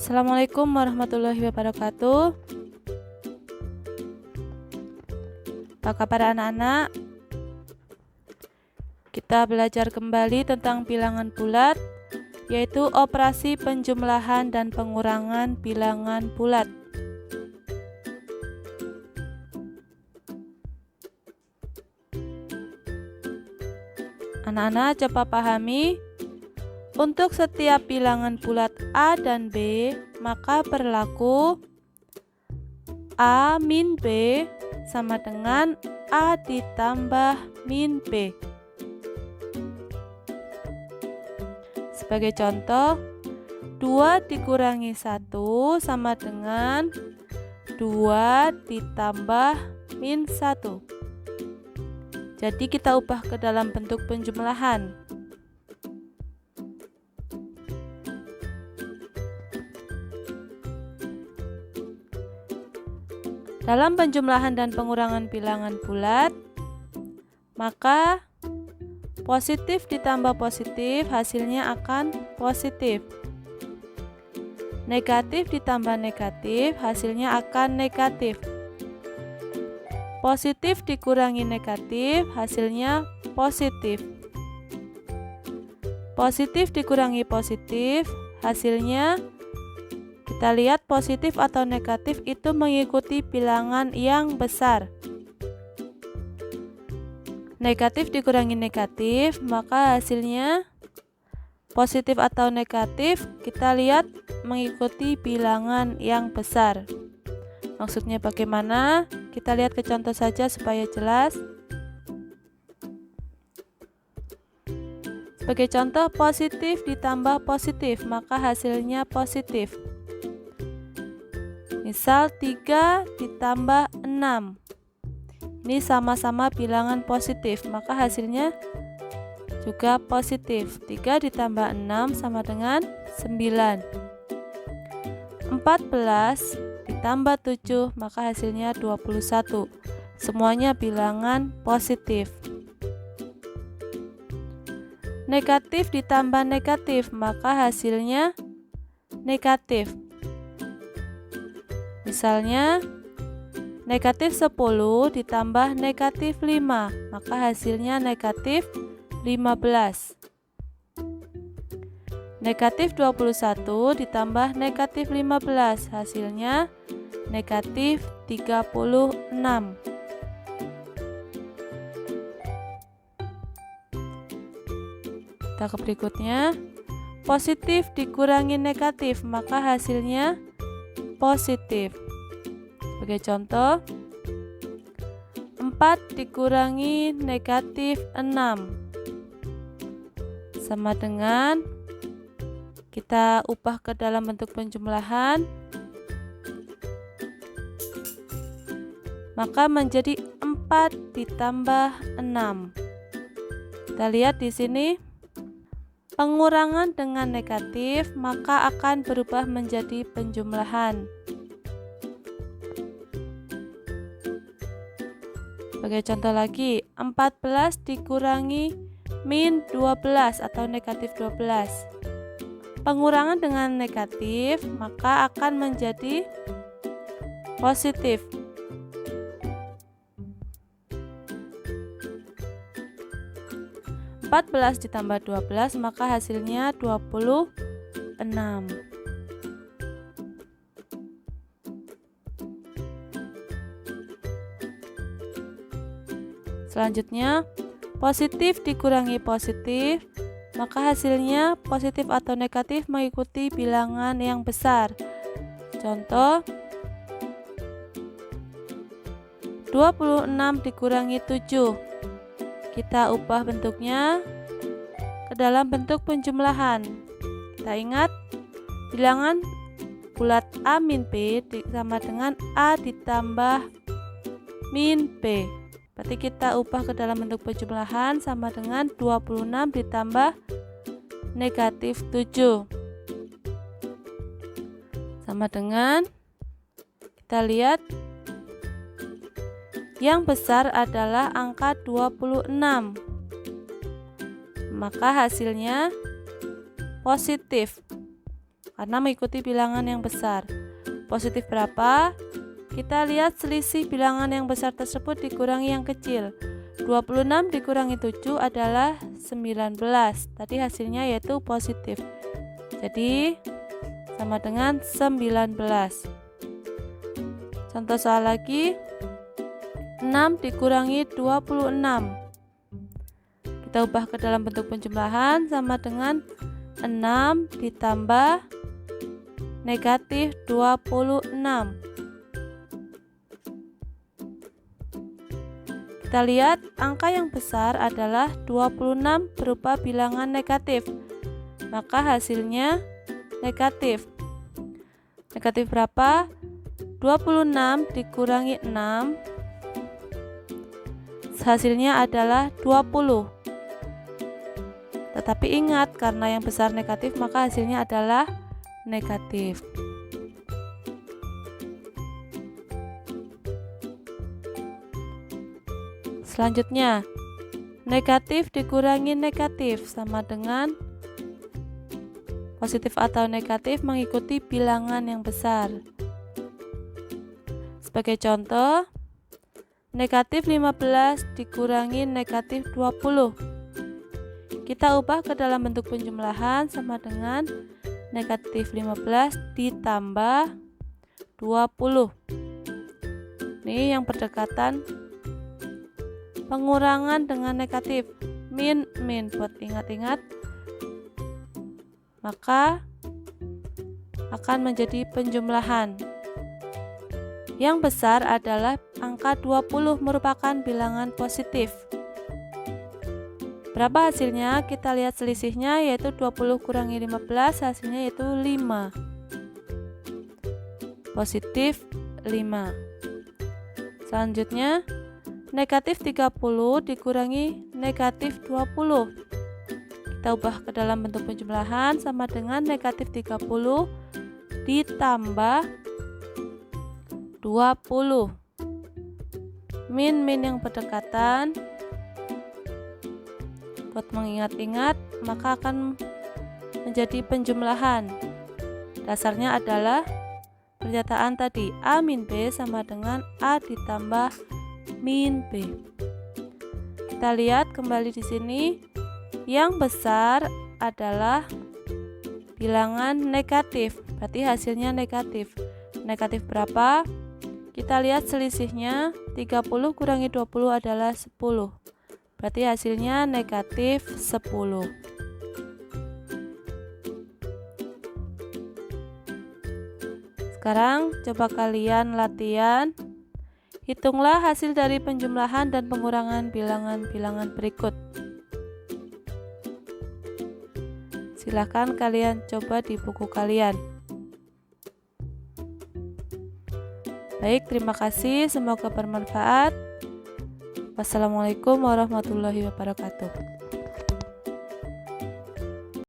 Assalamualaikum warahmatullahi wabarakatuh. Apa kabar anak-anak? Kita belajar kembali tentang bilangan bulat, yaitu operasi penjumlahan dan pengurangan bilangan bulat. Anak-anak coba pahami, untuk setiap bilangan bulat A dan B, maka berlaku A min B sama dengan A ditambah min B. Sebagai contoh, 2 dikurangi 1 sama dengan 2 ditambah min 1. Jadi kita ubah ke dalam bentuk penjumlahan. Dalam penjumlahan dan pengurangan bilangan bulat, maka positif ditambah positif hasilnya akan positif. Negatif ditambah negatif hasilnya akan negatif. Positif dikurangi negatif hasilnya positif. Positif dikurangi positif hasilnya, kita lihat positif atau negatif itu mengikuti bilangan yang besar. Negatif dikurangi negatif, maka hasilnya positif atau negatif kita lihat mengikuti bilangan yang besar. Maksudnya bagaimana? Kita lihat ke contoh saja supaya jelas. Sebagai contoh, positif ditambah positif, maka hasilnya positif. Misal 3 ditambah 6. Ini sama-sama bilangan positif, maka hasilnya juga positif. 3 ditambah 6 sama dengan 9. 14 ditambah 7, maka hasilnya 21. Semuanya bilangan positif. Negatif ditambah negatif, maka hasilnya negatif. Misalnya, negatif 10 ditambah negatif 5, maka hasilnya negatif 15. Negatif 21 ditambah negatif 15, hasilnya negatif 36. Kita ke berikutnya. Positif dikurangi negatif, maka hasilnya positif. Sebagai contoh, 4 dikurangi negatif 6 sama dengan, kita ubah ke dalam bentuk penjumlahan, maka menjadi 4 ditambah 6. Kita lihat di sini, pengurangan dengan negatif maka akan berubah menjadi penjumlahan. Sebagai contoh lagi, 14 dikurangi min 12 atau negatif 12. Pengurangan dengan negatif maka akan menjadi positif. Empat belas ditambah 12 maka hasilnya 26. Selanjutnya, positif dikurangi positif, maka hasilnya positif atau negatif mengikuti bilangan yang besar. Contoh, 26 dikurangi 7. Kita ubah bentuknya ke dalam bentuk penjumlahan. Kita ingat, bilangan bulat A min B sama dengan A ditambah min B. Berarti kita ubah ke dalam bentuk penjumlahan sama dengan 26 ditambah negatif 7. Sama dengan, kita lihat, yang besar adalah angka 26. Maka hasilnya positif. karena mengikuti bilangan yang besar. Positif berapa? Kita lihat selisih bilangan yang besar tersebut dikurangi yang kecil. 26 dikurangi 7 adalah 19. Tadi hasilnya yaitu positif. Jadi sama dengan 19. Contoh soal lagi. 6 dikurangi 26. Kita ubah ke dalam bentuk penjumlahan sama dengan 6 ditambah negatif 26. Kita lihat angka yang besar adalah 26 berupa bilangan negatif. Maka hasilnya negatif. Negatif berapa? 26 dikurangi 6. Hasilnya adalah 20. Tetapi ingat, karena yang besar negatif maka hasilnya adalah negatif. Selanjutnya, negatif dikurangi negatif sama dengan positif atau negatif mengikuti bilangan yang besar. Sebagai contoh, negatif 15 dikurangi negatif 20. Kita ubah ke dalam bentuk penjumlahan sama dengan negatif 15 ditambah 20. Ini yang berdekatan pengurangan dengan negatif, min buat ingat-ingat, maka akan menjadi penjumlahan. Yang besar adalah angka 20 merupakan bilangan positif. Berapa hasilnya? Kita lihat selisihnya, yaitu 20 kurangi 15, hasilnya yaitu 5. Positif 5. Selanjutnya, negatif 30 dikurangi negatif 20. Kita ubah ke dalam bentuk penjumlahan sama dengan negatif 30 ditambah 20. Min yang berdekatan. Buat mengingat-ingat, maka akan menjadi penjumlahan. Dasarnya adalah pernyataan tadi, A min B sama dengan A ditambah min B. Kita lihat kembali di sini, yang besar adalah bilangan negatif, berarti hasilnya negatif. Negatif berapa? Kita lihat selisihnya, 30 kurangi 20 adalah 10. Berarti hasilnya negatif 10. Sekarang coba kalian latihan. Hitunglah hasil dari penjumlahan dan pengurangan bilangan-bilangan berikut. Silahkan kalian coba di buku kalian. Baik, terima kasih. Semoga bermanfaat. Wassalamualaikum warahmatullahi wabarakatuh.